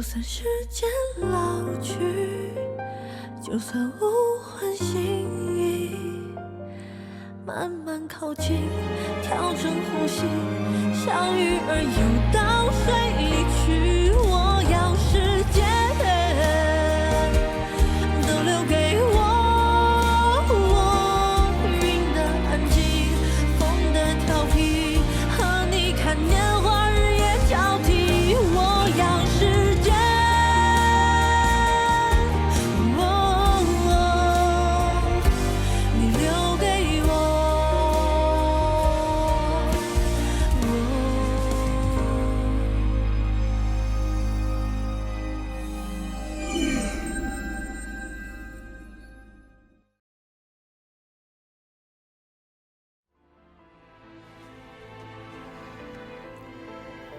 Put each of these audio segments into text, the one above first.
就算时间老去，就算无关心意，慢慢靠近，调整呼吸，像鱼儿游到水里去。我要时间都留给我，云的安静，风的调皮，和你看年华日夜交替。我要时间，你留给我。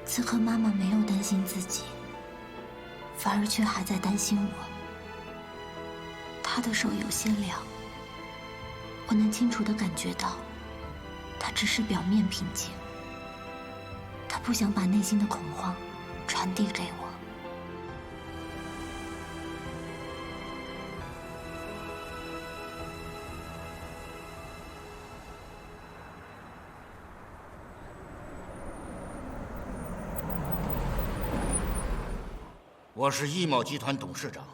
此刻妈妈没有担心自己，反而却还在担心我。她的手有些凉，我能清楚地感觉到，她只是表面平静，她不想把内心的恐慌传递给我。我是易茂集团董事长，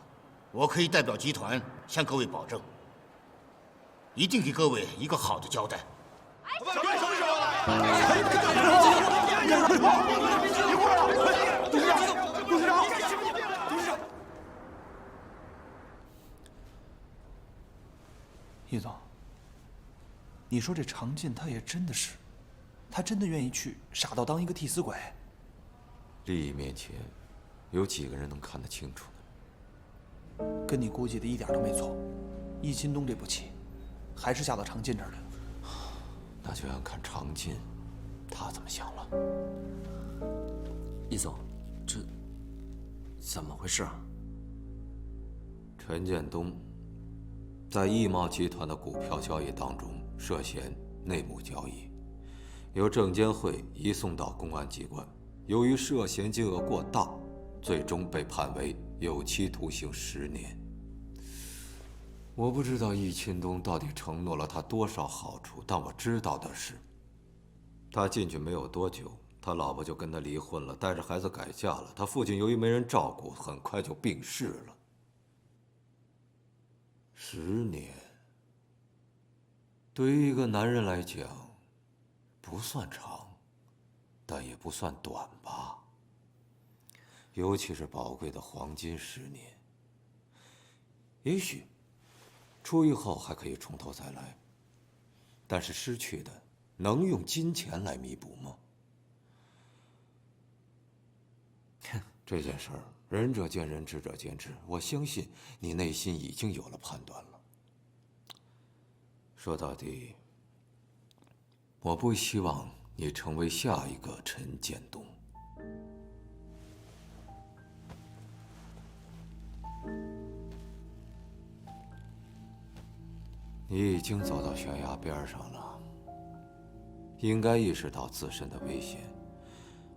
我可以代表集团向各位保证，一定给各位一个好的交代。易总，你说这常进他也真的是，他真的愿意去傻到当一个替死鬼？利益面前，有几个人能看得清楚呢？跟你估计的一点都没错，易钦东这步棋，还是下到常进这儿来了。那就要看常进，他怎么想了。易总，这怎么回事啊？陈建东在易茂集团的股票交易当中涉嫌内幕交易，由证监会移送到公安机关，由于涉嫌金额过大，最终被判为有期徒刑10年。我不知道易钦东到底承诺了他多少好处，但我知道的是，他进去没有多久，他老婆就跟他离婚了，带着孩子改嫁了。他父亲由于没人照顾，很快就病逝了。10年，对于一个男人来讲，不算长，但也不算短吧。尤其是宝贵的黄金10年。也许出狱后还可以从头再来，但是失去的能用金钱来弥补吗？这件事儿，仁者见仁，智者见智。我相信你内心已经有了判断了。说到底，我不希望你成为下一个陈建东。你已经走到悬崖边上了，应该意识到自身的危险。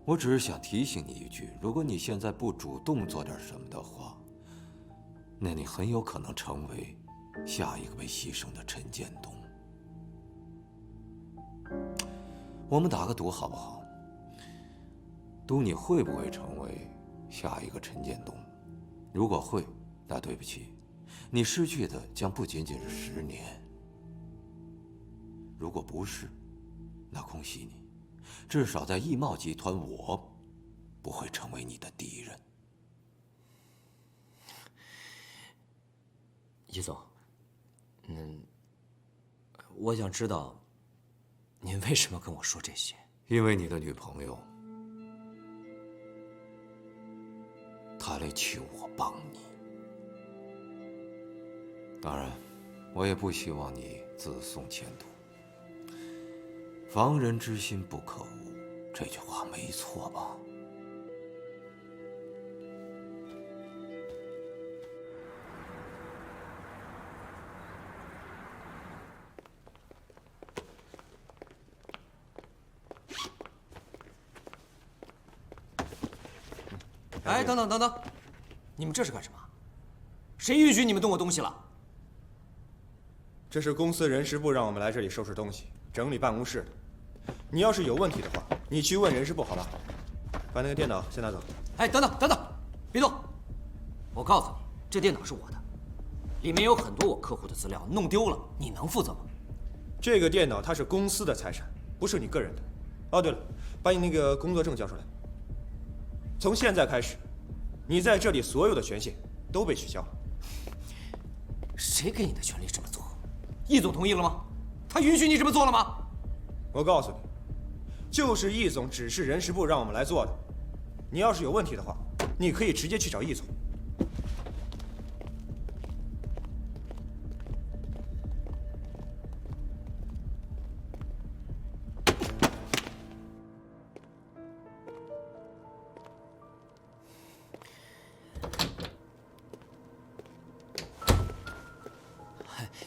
我只是想提醒你一句，如果你现在不主动做点什么的话，那你很有可能成为下一个被牺牲的陈建东。我们打个赌好不好？赌你会不会成为下一个陈建东？如果会，那对不起，你失去的将不仅仅是10年。如果不是，那恭喜你，至少在易茂集团，我不会成为你的敌人。易总，我想知道，您为什么跟我说这些？因为你的女朋友，她来求我帮你。当然，我也不希望你自送前途。防人之心不可无，这句话没错吧？哎，等等等等，你们这是干什么？谁允许你们动我东西了？这是公司人事部让我们来这里收拾东西、整理办公室的。你要是有问题的话，你去问人事部好吧？把那个电脑先拿走。哎，等等等等，别动！我告诉你，这电脑是我的，里面有很多我客户的资料，弄丢了你能负责吗？这个电脑它是公司的财产，不是你个人的。哦，对了，把你那个工作证交出来。从现在开始，你在这里所有的权限都被取消了。谁给你的权利这么做？易总同意了吗？他允许你这么做了吗？我告诉你，就是易总指示人事部让我们来做的。你要是有问题的话，你可以直接去找易总。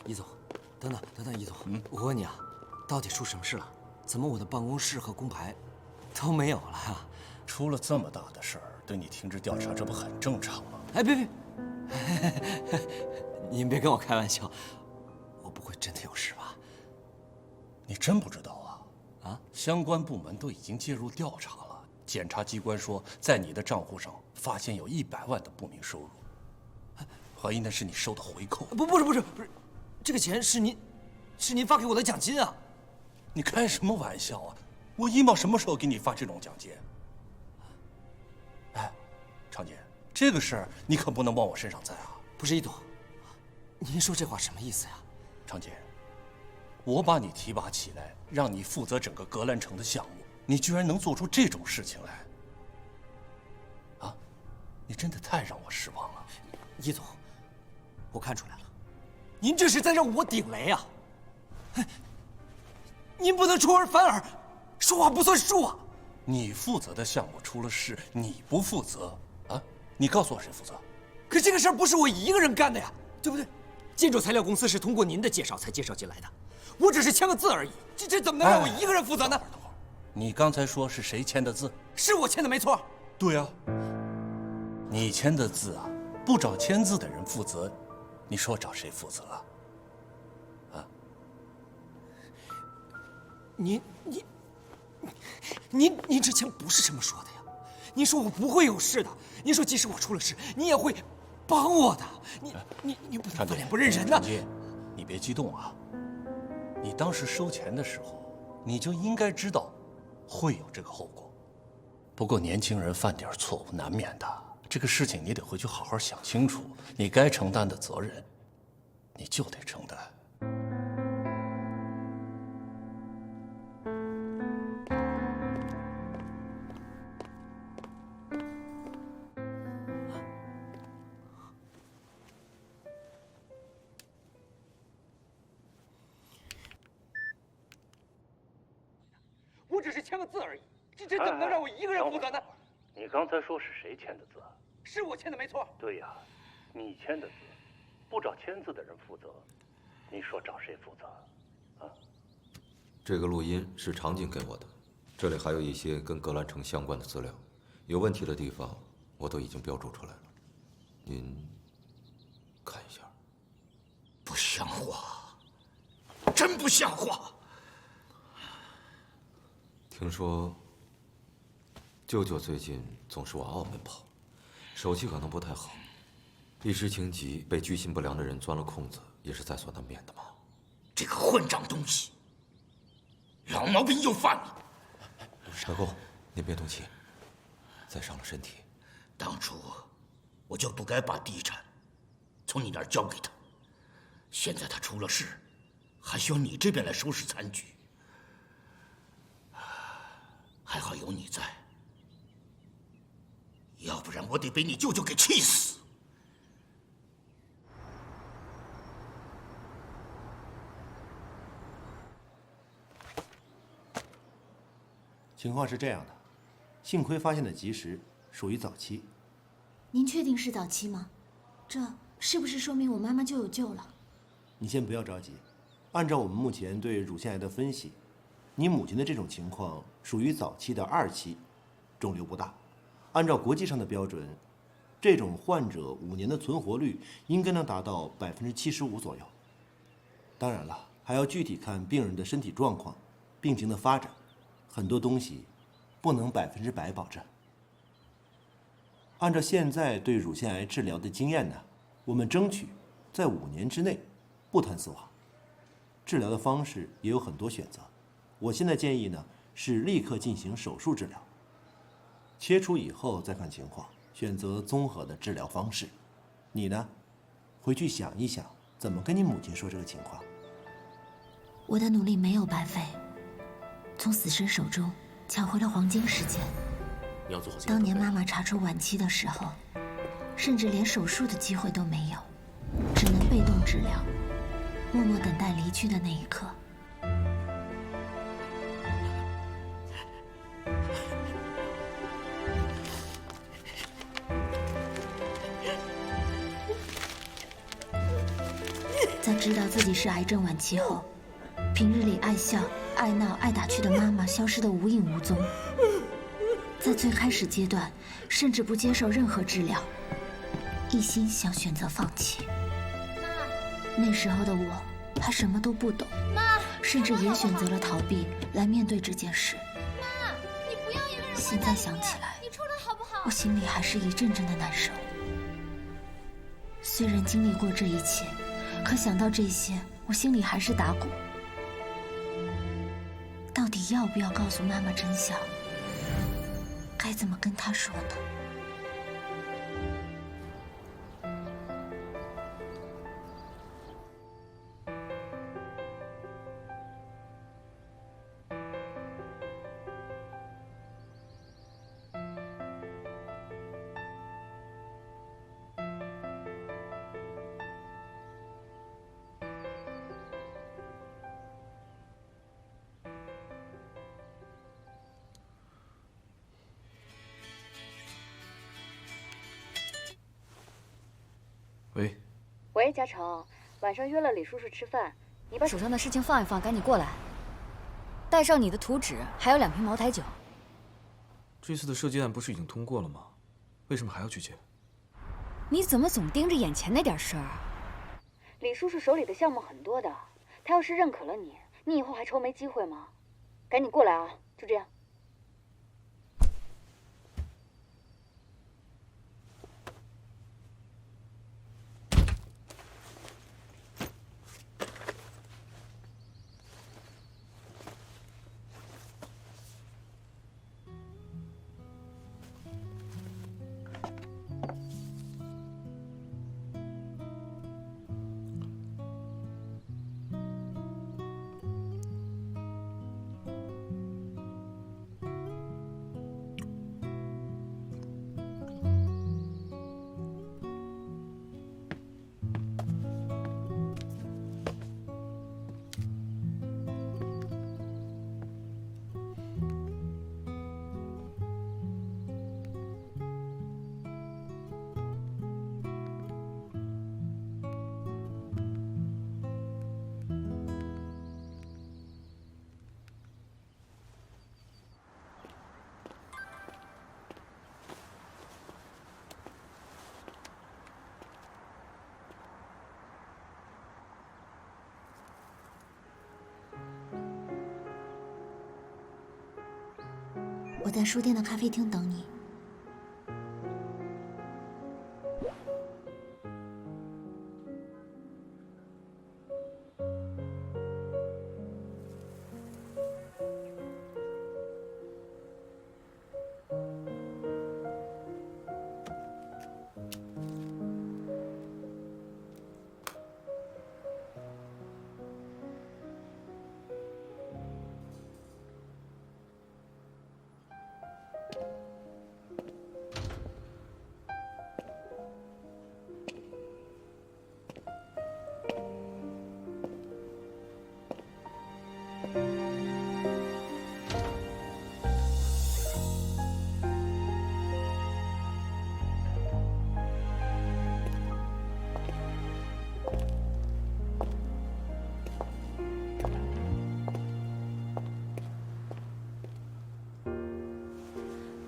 易总，等等，易总，我问你啊，到底出什么事了？怎么我的办公室和工牌都没有了啊？出了这么大的事儿，对你停止调查，这不很正常吗？哎，别，您别跟我开玩笑，我不会真的有事吧？你真不知道啊？啊，相关部门都已经介入调查了。检察机关说，在你的账户上发现有100万的不明收入，怀疑那是你收的回扣。不是，这个钱是您发给我的奖金啊！你开什么玩笑啊？我易茂什么时候给你发这种奖金？哎，常姐，这个事儿你可不能往我身上栽啊！不是易总，您说这话什么意思呀？常姐，我把你提拔起来，让你负责整个格兰城的项目，你居然能做出这种事情来？啊，你真的太让我失望了。易总，我看出来了，您这是在让我顶雷啊！您不能出尔反尔，说话不算数啊！你负责的项目出了事，你不负责啊？你告诉我谁负责？可这个事儿不是我一个人干的呀，对不对？建筑材料公司是通过您的介绍才介绍进来的，我只是签个字而已，这怎么能让我一个人负责呢？等会儿，你刚才说是谁签的字？是我签的没错。对啊，你签的字啊，不找签字的人负责，你说找谁负责啊？您之前不是这么说的呀？您说我不会有事的，您说即使我出了事，你也会帮我的。你不能翻脸不认人呐！你别激动啊。你当时收钱的时候，你就应该知道会有这个后果。不过年轻人犯点错误难免的，这个事情你得回去好好想清楚，你该承担的责任，你就得承担。我只是签个字而已，这怎么能让我一个人负责呢？你刚才说是谁签的字？是我签的没错。对呀，你签的字，不找签字的人负责，你说找谁负责？啊？这个录音是常静给我的，这里还有一些跟格兰城相关的资料，有问题的地方我都已经标注出来了，您看一下。不像话，真不像话！听说舅舅最近总是往澳门跑，手气可能不太好，一时情急被居心不良的人钻了空子，也是在所难免的嘛。这个混账东西，老毛病又犯了。大公，您别动气，再伤了身体。当初我就不该把地产从你那儿交给他，现在他出了事，还需要你这边来收拾残局。还好有你在，要不然我得被你舅舅给气死。情况是这样的，幸亏发现的及时，属于早期。您确定是早期吗？这是不是说明我妈妈就有救了？你先不要着急，按照我们目前对乳腺癌的分析，你母亲的这种情况属于早期的2期，肿瘤不大。按照国际上的标准，这种患者5年的存活率应该能达到75%左右。当然了，还要具体看病人的身体状况、病情的发展，很多东西不能100%保证。按照现在对乳腺癌治疗的经验呢，我们争取在5年之内不谈死亡。治疗的方式也有很多选择，我现在建议呢是立刻进行手术治疗，切除以后再看情况，选择综合的治疗方式。你呢，回去想一想，怎么跟你母亲说这个情况。我的努力没有白费，从死神手中抢回了黄金时间。你要做好。当年妈妈查出晚期的时候，甚至连手术的机会都没有，只能被动治疗，默默等待离去的那一刻。在知道自己是癌症晚期后，平日里爱笑、爱闹、爱打趣的妈妈消失得无影无踪。在最开始阶段，甚至不接受任何治疗，一心想选择放弃。那时候的我还什么都不懂，甚至也选择了逃避来面对这件事。妈，你不要一个人。现在想起来，你出来好不好？我心里还是一阵阵的难受。虽然经历过这一切，可想到这些，我心里还是打鼓。到底要不要告诉妈妈真相？该怎么跟她说呢？喂，喂，嘉诚，晚上约了李叔叔吃饭，你把手上的事情放一放，赶紧过来。带上你的图纸，还有2瓶茅台酒。这次的射击案不是已经通过了吗？为什么还要去接？你怎么总盯着眼前那点事儿啊？李叔叔手里的项目很多的，他要是认可了你，你以后还愁没机会吗？赶紧过来啊！就这样。我在书店的咖啡厅等你。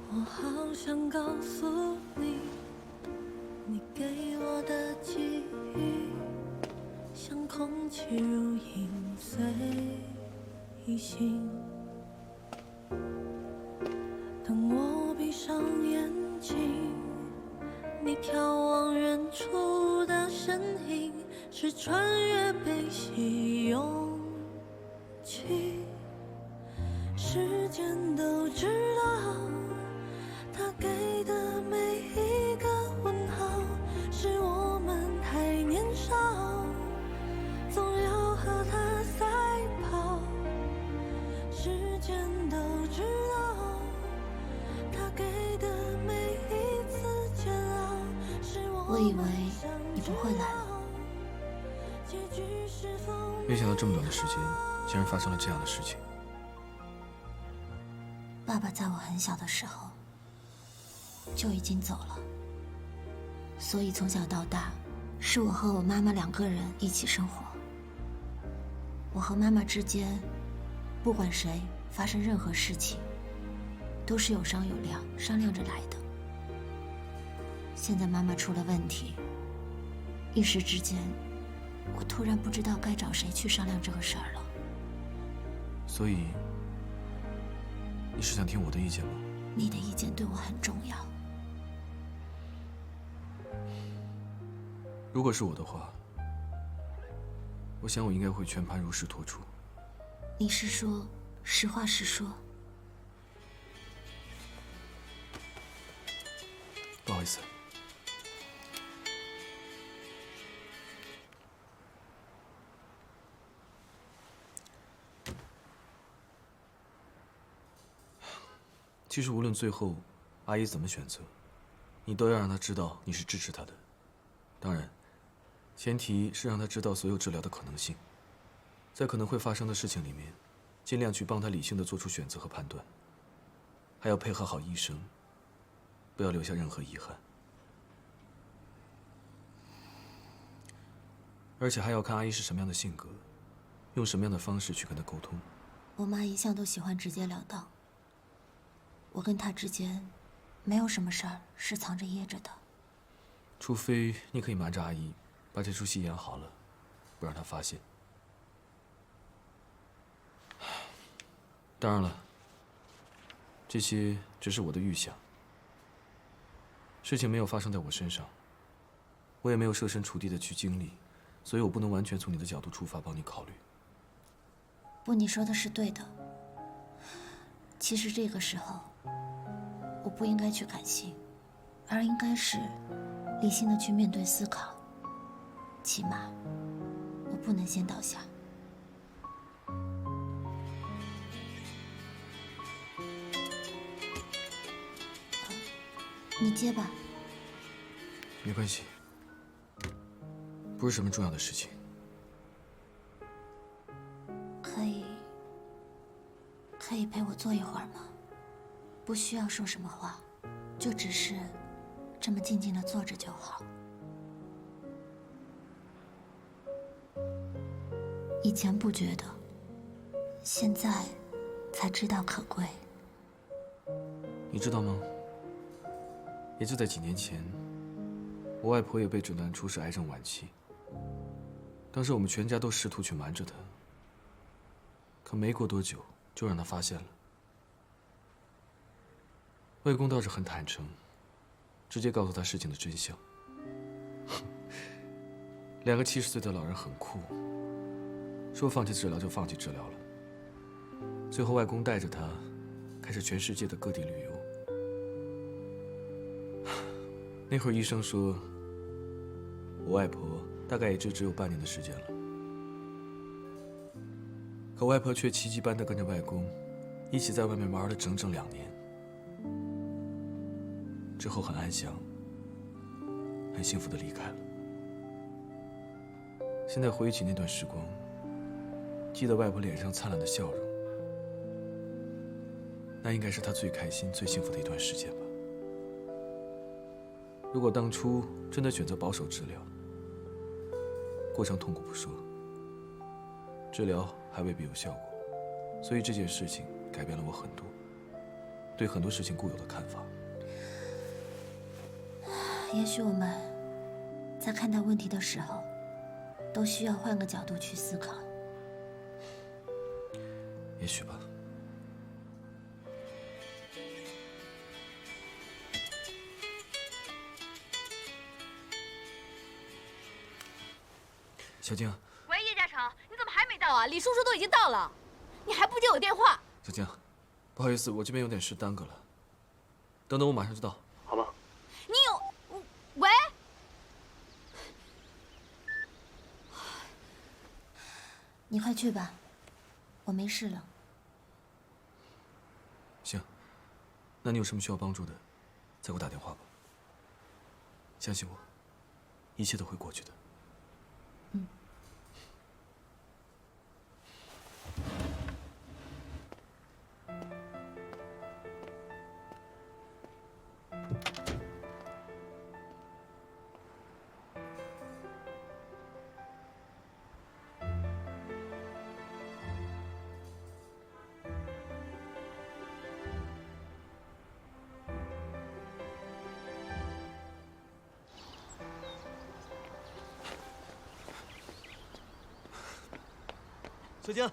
我好想告诉你，起如影随形。等我闭上眼睛，你眺望远处的身影，是穿越悲喜勇气。时间都知道，他给的每一个问号，是我们太年少，总要和他赛跑。时间都知道，他给的每一次煎熬，是我以为你不会来了，没想到这么短的时间，竟然发生了这样的事情。爸爸在我很小的时候就已经走了，所以从小到大是我和我妈妈2个人一起生活。我和妈妈之间，不管谁发生任何事情，都是有商有量，商量着来的。现在妈妈出了问题，一时之间，我突然不知道该找谁去商量这个事儿了。所以，你是想听我的意见吗？你的意见对我很重要。如果是我的话，我想我应该会全盘如实托出。你是说实话实说？不好意思。其实无论最后阿姨怎么选择，你都要让她知道你是支持她的。当然，前提是让她知道所有治疗的可能性，在可能会发生的事情里面，尽量去帮她理性的做出选择和判断。还要配合好医生，不要留下任何遗憾。而且还要看阿姨是什么样的性格，用什么样的方式去跟她沟通。我妈一向都喜欢直截了当。我跟她之间，没有什么事儿是藏着掖着的。除非你可以瞒着阿姨，把这出戏演好了，不让她发现。当然了，这些只是我的预想。事情没有发生在我身上，我也没有设身处地的去经历，所以我不能完全从你的角度出发帮你考虑。不，你说的是对的。其实这个时候，我不应该去感性，而应该是理性的去面对思考。起码，我不能先倒下。你接吧。没关系，不是什么重要的事情。可以陪我坐一会儿吗？不需要说什么话，就只是这么静静的坐着就好。以前不觉得，现在才知道可贵。你知道吗？也就在几年前，我外婆也被诊断出是癌症晚期。当时我们全家都试图去瞒着她，可没过多久就让她发现了。外公倒是很坦诚，直接告诉她事情的真相。2个70岁的老人很酷，说放弃治疗就放弃治疗了。最后外公带着她开始全世界的各地旅游。那会儿医生说，我外婆大概也就只有半年的时间了。可外婆却奇迹般的跟着外公，一起在外面玩了整整2年。之后很安详，很幸福的离开了。现在回忆起那段时光，记得外婆脸上灿烂的笑容，那应该是她最开心、最幸福的一段时间吧。如果当初真的选择保守治疗，过程痛苦不说，治疗还未必有效果，所以这件事情改变了我很多，对很多事情固有的看法。也许我们在看待问题的时候，都需要换个角度去思考。也许吧。小静。喂，叶嘉诚，你怎么还没到啊？李叔叔都已经到了，你还不接我电话？小静，不好意思，我这边有点事耽搁了。等等，我马上就到，好吗？你有……喂？你快去吧，我没事了。行，那你有什么需要帮助的，再给我打电话吧。相信我，一切都会过去的。小静，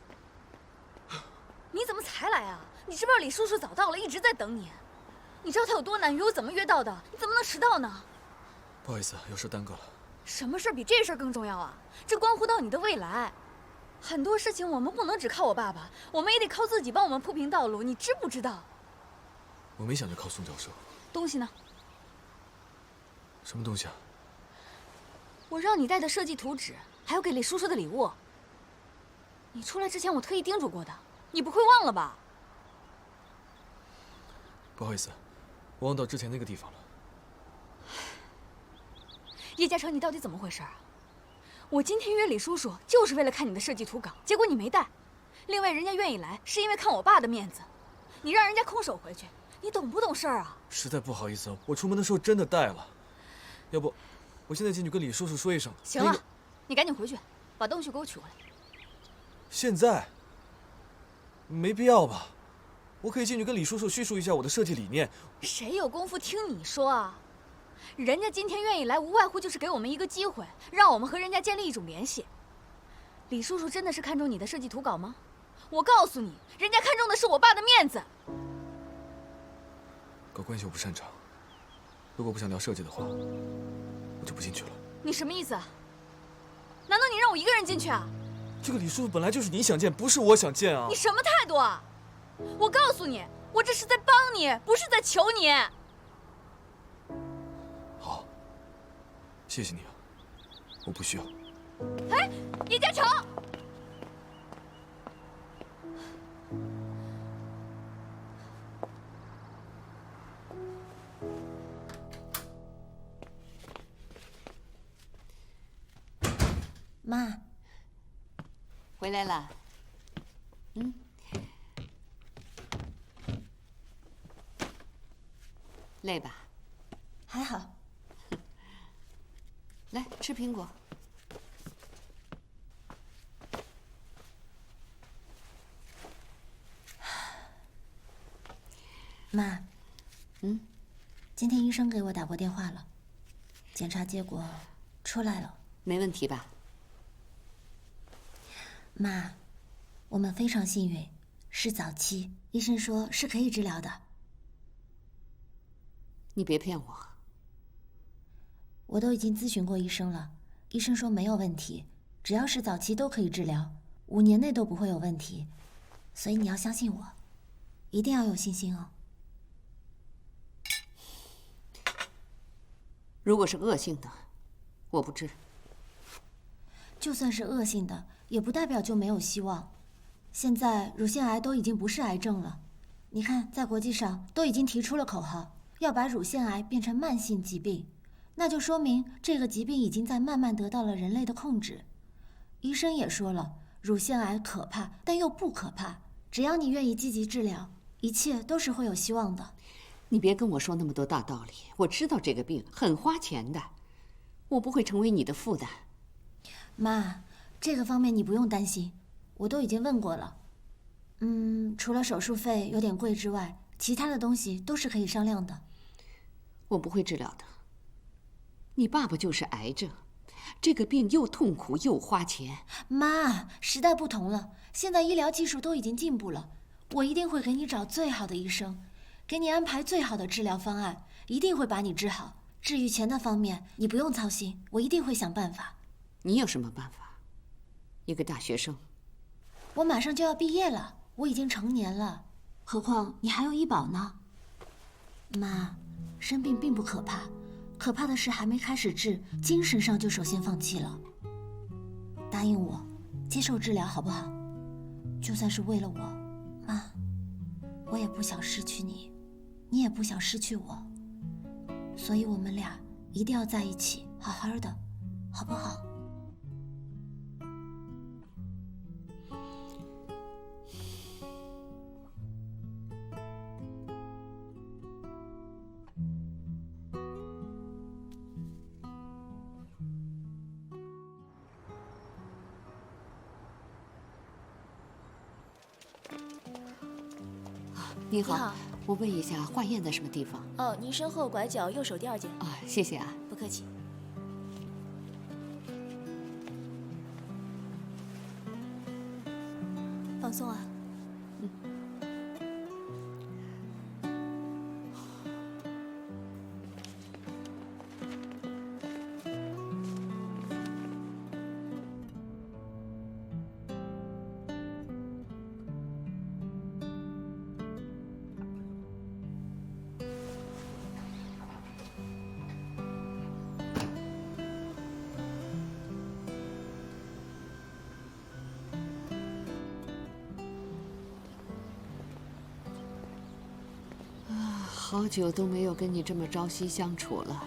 你怎么才来啊？你知不知道李叔叔早到了，一直在等你。你知道他有多难约，我怎么约到的？你怎么能迟到呢？不好意思，有事耽搁了。什么事比这事更重要啊？这关乎到你的未来。很多事情我们不能只靠我爸爸，我们也得靠自己帮我们铺平道路，你知不知道？我没想着靠宋教授。东西呢？什么东西啊？我让你带的设计图纸，还有给李叔叔的礼物。你出来之前我特意叮嘱过的，你不会忘了吧？不好意思，我忘到之前那个地方了。叶嘉诚，你到底怎么回事啊？我今天约李叔叔就是为了看你的设计图稿，结果你没带。另外，人家愿意来是因为看我爸的面子，你让人家空手回去，你懂不懂事儿啊？实在不好意思，我出门的时候真的带了。要不，我现在进去跟李叔叔说一声。行了，你赶紧回去，把东西给我取回来。现在？没必要吧？我可以进去跟李叔叔叙述一下我的设计理念。谁有功夫听你说啊？人家今天愿意来，无外乎就是给我们一个机会，让我们和人家建立一种联系。李叔叔真的是看中你的设计图稿吗？我告诉你，人家看中的是我爸的面子。搞关系我不擅长，如果不想聊设计的话，我就不进去了。你什么意思啊？难道你让我一个人进去啊？这个李叔叔本来就是你想见，不是我想见啊！你什么态度啊？我告诉你，我这是在帮你，不是在求你。好，谢谢你啊，我不需要。哎，叶嘉诚！妈，回来了。累吧？还好。来吃苹果。妈，今天医生给我打过电话了，检查结果出来了。没问题吧？妈，我们非常幸运，是早期，医生说是可以治疗的。你别骗我。我都已经咨询过医生了，医生说没有问题，只要是早期都可以治疗，5年内都不会有问题，所以你要相信我，一定要有信心哦。如果是恶性的，我不治。就算是恶性的，也不代表就没有希望。现在乳腺癌都已经不是癌症了，你看，在国际上都已经提出了口号，要把乳腺癌变成慢性疾病，那就说明这个疾病已经在慢慢得到了人类的控制。医生也说了，乳腺癌可怕，但又不可怕，只要你愿意积极治疗，一切都是会有希望的。你别跟我说那么多大道理，我知道这个病很花钱的，我不会成为你的负担。妈，这个方面你不用担心，我都已经问过了。除了手术费有点贵之外，其他的东西都是可以商量的。我不会治疗的。你爸爸就是癌症，这个病又痛苦又花钱。妈，时代不同了，现在医疗技术都已经进步了，我一定会给你找最好的医生，给你安排最好的治疗方案，一定会把你治好。至于钱的方面，你不用操心，我一定会想办法。你有什么办法？一个大学生，我马上就要毕业了，我已经成年了，何况你还有医保呢。妈，生病并不可怕，可怕的是还没开始治，精神上就首先放弃了。答应我，接受治疗好不好？就算是为了我，妈，我也不想失去你，你也不想失去我，所以我们俩一定要在一起，好好的，好不好？你好，你好我问一下，化验在什么地方？哦，您身后拐角右手第2间。啊，谢谢啊。不客气。放松啊。好久都没有跟你这么朝夕相处了。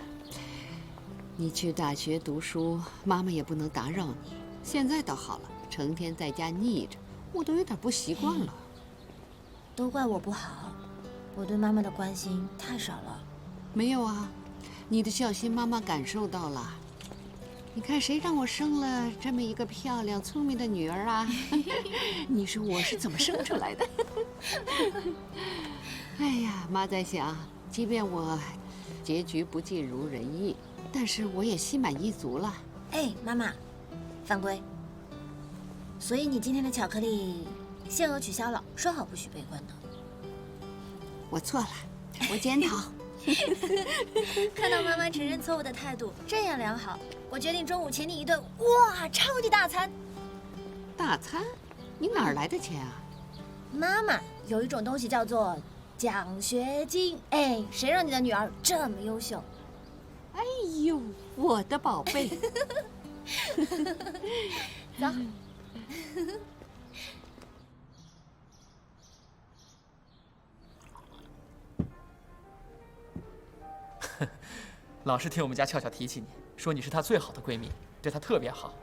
你去大学读书，妈妈也不能打扰你。现在倒好了，成天在家腻着，我都有点不习惯了。都怪我不好，我对妈妈的关心太少了。没有啊，你的孝心妈妈感受到了。你看谁让我生了这么一个漂亮聪明的女儿啊？你说我是怎么生出来的？哎呀，妈在想，即便我结局不尽如人意，但是我也心满意足了。哎，妈妈，犯规。所以你今天的巧克力限额取消了，说好不许被关的。我错了，我检讨。看到妈妈承认错误的态度，这样良好，我决定中午请你一顿哇超级大餐。大餐？你哪儿来的钱啊？妈妈，有一种东西叫做奖学金。哎，谁让你的女儿这么优秀？哎呦，我的宝贝。走。老是听我们家俏俏提起你，说你是她最好的闺蜜，对她特别好。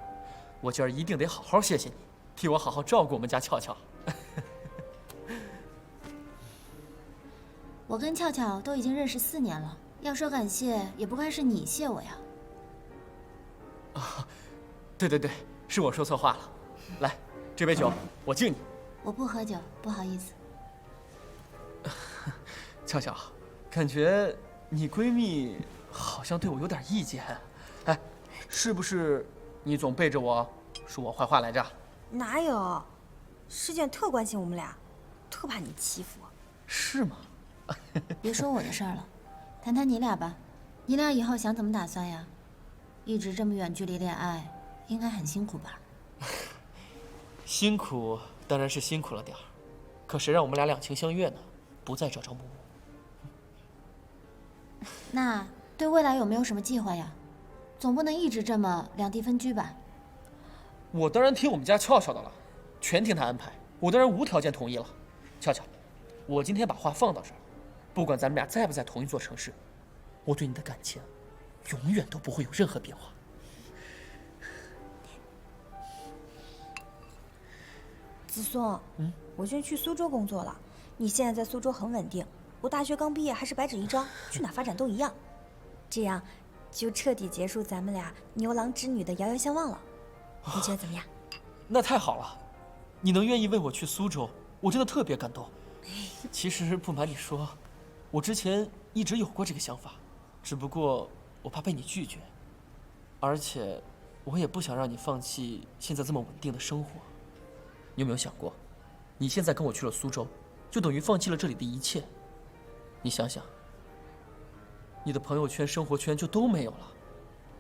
我今儿一定得好好谢谢你，替我好好照顾我们家俏俏。我跟俏俏都已经认识4年了，要说感谢，也不该是你谢我呀。啊，对对对，是我说错话了。来，这杯酒我敬你。我不喝酒，不好意思。俏俏，感觉你闺蜜好像对我有点意见。哎，是不是你总背着我说我坏话来着？哪有？师卷特关心我们俩，特怕你欺负我。是吗？别说我的事儿了，谈谈你俩吧。你俩以后想怎么打算呀？一直这么远距离恋爱，应该很辛苦吧？辛苦当然是辛苦了点儿，可谁让我们俩两情相悦呢？不再朝朝暮暮。那对未来有没有什么计划呀？总不能一直这么两地分居吧？我当然听我们家俏俏的了，全听她安排，我当然无条件同意了。俏俏，我今天把话放到这儿，不管咱们俩在不在同一座城市，我对你的感情永远都不会有任何变化。子松，我现在去苏州工作了。你现在在苏州很稳定，我大学刚毕业还是白纸一张，去哪发展都一样。这样，就彻底结束咱们俩牛郎织女的遥遥相望了。你觉得怎么样？那太好了，你能愿意为我去苏州，我真的特别感动。其实不瞒你说，我之前一直有过这个想法，只不过我怕被你拒绝，而且我也不想让你放弃现在这么稳定的生活。你有没有想过，你现在跟我去了苏州，就等于放弃了这里的一切。你想想，你的朋友圈、生活圈就都没有了，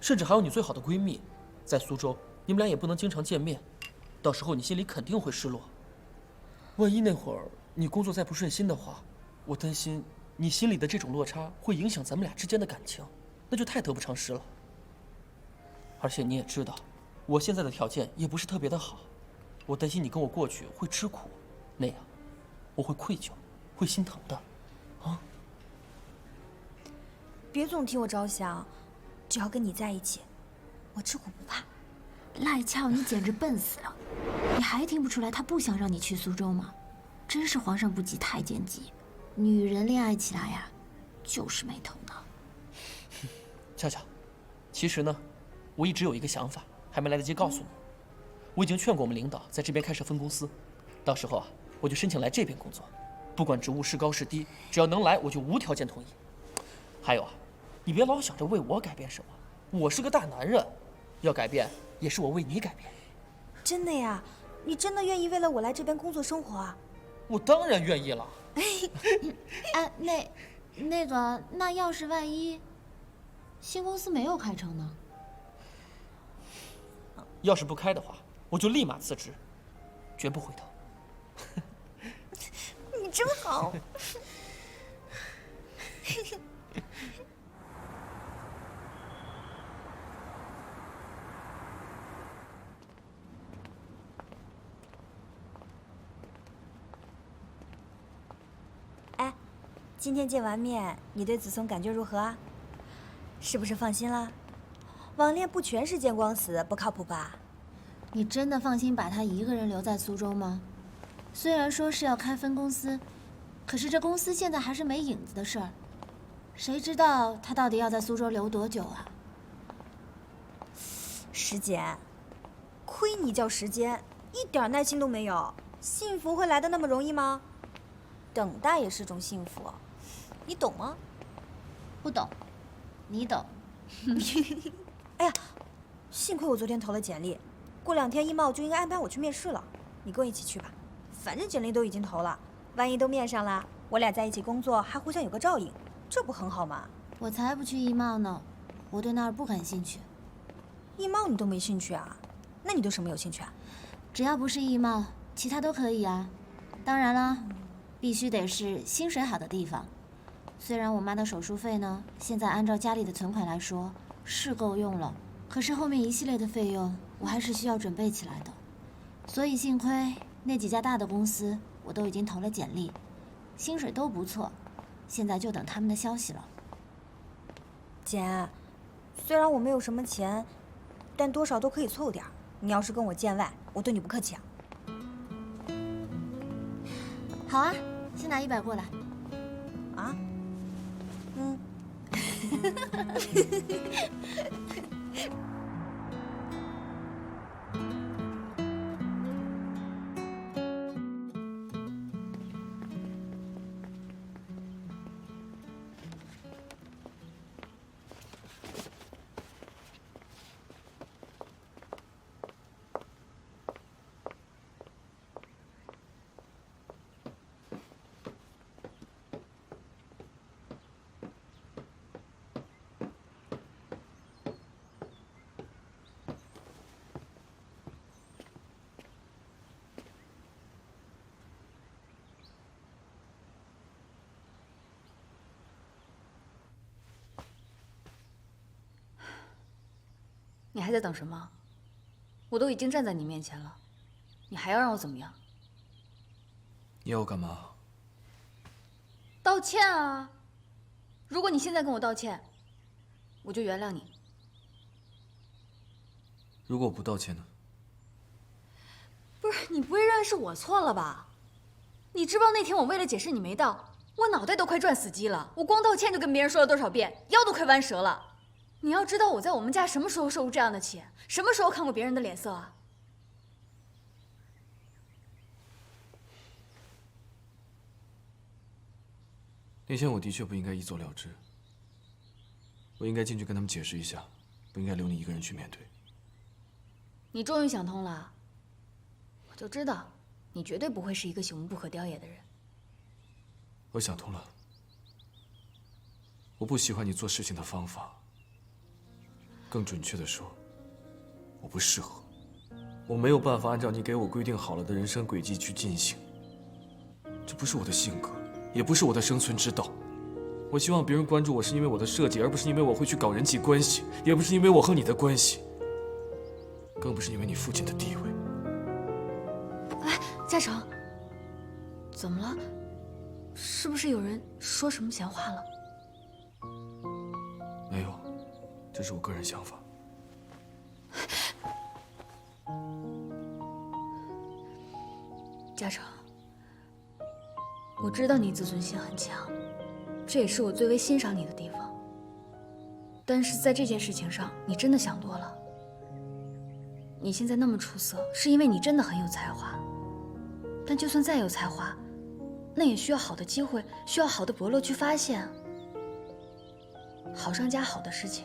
甚至还有你最好的闺蜜，在苏州你们俩也不能经常见面，到时候你心里肯定会失落。万一那会儿你工作再不顺心的话，我担心你心里的这种落差会影响咱们俩之间的感情，那就太得不偿失了。而且你也知道，我现在的条件也不是特别的好，我担心你跟我过去会吃苦，那样我会愧疚，会心疼的，啊！别总替我着想，只要跟你在一起，我吃苦不怕。赖俏，你简直笨死了！你还听不出来他不想让你去苏州吗？真是皇上不急太监急，女人恋爱起来呀，就是没头脑。俏俏，其实呢，我一直有一个想法，还没来得及告诉你。我已经劝过我们领导在这边开设分公司，到时候啊，我就申请来这边工作，不管职务是高是低，只要能来，我就无条件同意。还有啊，你别老想着为我改变什么，我是个大男人，要改变也是我为你改变。真的呀？你真的愿意为了我来这边工作生活啊？我当然愿意了。哎，那要是万一新公司没有开成呢？要是不开的话，我就立马辞职，绝不回头。你真好。哎，今天见完面，你对子松感觉如何啊？是不是放心了？网恋不全是见光死，不靠谱吧？你真的放心把他一个人留在苏州吗？虽然说是要开分公司，可是这公司现在还是没影子的事儿，谁知道他到底要在苏州留多久啊？师姐，亏你叫时间，一点耐心都没有。幸福会来的那么容易吗？等待也是种幸福，你懂吗？不懂，你懂。哎呀，幸亏我昨天投了简历，过2天易贸就应该安排我去面试了。你跟我一起去吧，反正简历都已经投了，万一都面上了，我俩在一起工作还互相有个照应，这不很好吗？我才不去易贸呢，我对那儿不感兴趣。易贸你都没兴趣啊？那你对什么有兴趣啊？只要不是易贸，其他都可以啊。当然了，必须得是薪水好的地方。虽然我妈的手术费呢，现在按照家里的存款来说是够用了，可是后面一系列的费用我还是需要准备起来的。所以幸亏那几家大的公司我都已经投了简历，薪水都不错，现在就等他们的消息了。姐，虽然我没有什么钱，但多少都可以凑点儿。你要是跟我见外，我对你不客气啊。好啊，先拿100过来。啊？嗯。你还在等什么？我都已经站在你面前了，你还要让我怎么样？你要我干嘛？道歉啊！如果你现在跟我道歉，我就原谅你。如果我不道歉呢？不是，你不会认为是我错了吧？你知不知道那天我为了解释你没到，我脑袋都快转死机了。我光道歉就跟别人说了多少遍，腰都快弯折了。你要知道我在我们家什么时候受过这样的气，什么时候看过别人的脸色啊？那天我的确不应该一走了之，我应该进去跟他们解释一下，不应该留你一个人去面对。你终于想通了，我就知道，你绝对不会是一个朽木不可雕也的人。我想通了，我不喜欢你做事情的方法。更准确的说，我不适合，我没有办法按照你给我规定好了的人生轨迹去进行。这不是我的性格，也不是我的生存之道。我希望别人关注我是因为我的设计，而不是因为我会去搞人际关系，也不是因为我和你的关系，更不是因为你父亲的地位。哎，嘉诚，怎么了？是不是有人说什么闲话了？没有，这是我个人想法。嘉诚，我知道你自尊心很强，这也是我最为欣赏你的地方。但是在这件事情上，你真的想多了。你现在那么出色，是因为你真的很有才华。但就算再有才华，那也需要好的机会，需要好的伯乐去发现。好上加好的事情，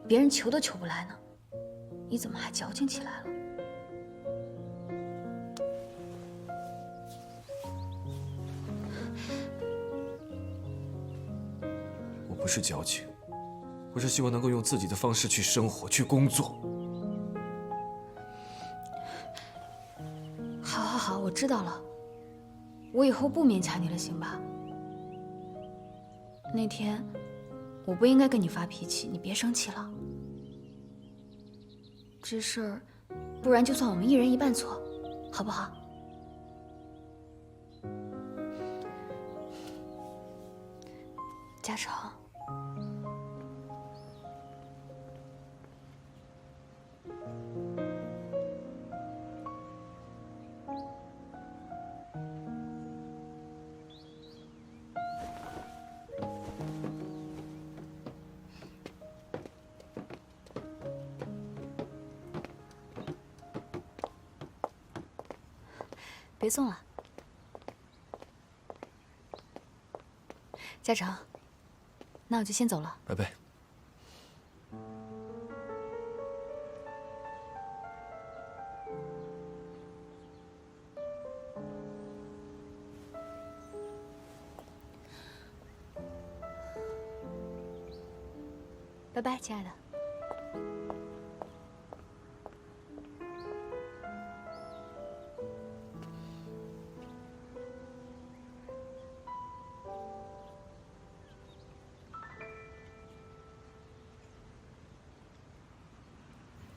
别人求都求不来呢，你怎么还矫情起来了？我不是矫情，我是希望能够用自己的方式去生活，去工作。好，我知道了。我以后不勉强你了，行吧？那天我不应该跟你发脾气，你别生气了。这事儿，不然就算我们一人一半错，好不好？嘉诚，别送了，嘉诚，那我就先走了。拜拜。拜拜，亲爱的。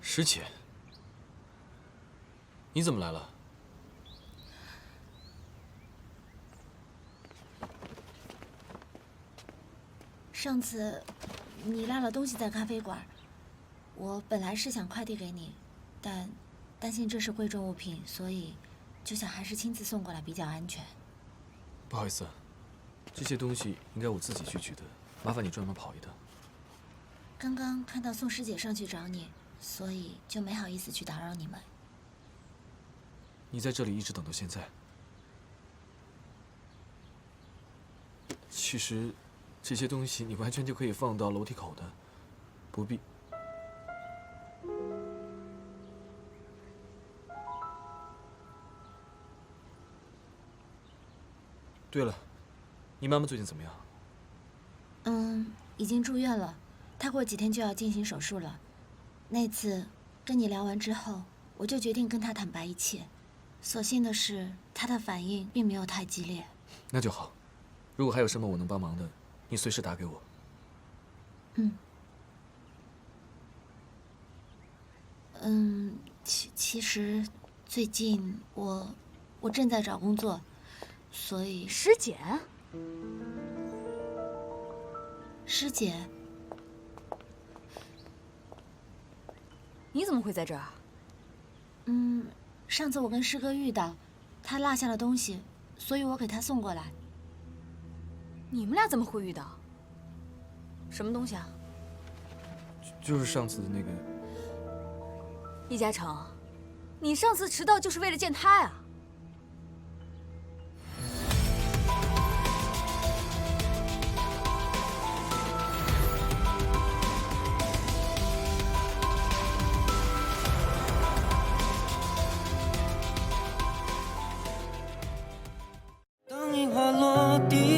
师姐，你怎么来了？上次你落了东西在咖啡馆，我本来是想快递给你，但担心这是贵重物品，所以就想还是亲自送过来比较安全。不好意思，这些东西应该我自己去取的，麻烦你专门跑一趟。刚刚看到宋师姐上去找你，所以就没好意思去打扰你们。你在这里一直等到现在。其实，这些东西你完全就可以放到楼梯口的，不必。对了，你妈妈最近怎么样？已经住院了，她过几天就要进行手术了。那次跟你聊完之后，我就决定跟她坦白一切。所幸的是，她的反应并没有太激烈。那就好。如果还有什么我能帮忙的，你随时打给我。其实最近我正在找工作，所以师姐，你怎么会在这儿？上次我跟师哥遇到，他落下了东西，所以我给他送过来。你们俩怎么会遇到？什么东西啊？就是上次的那个。易嘉诚，你上次迟到就是为了见他呀？的地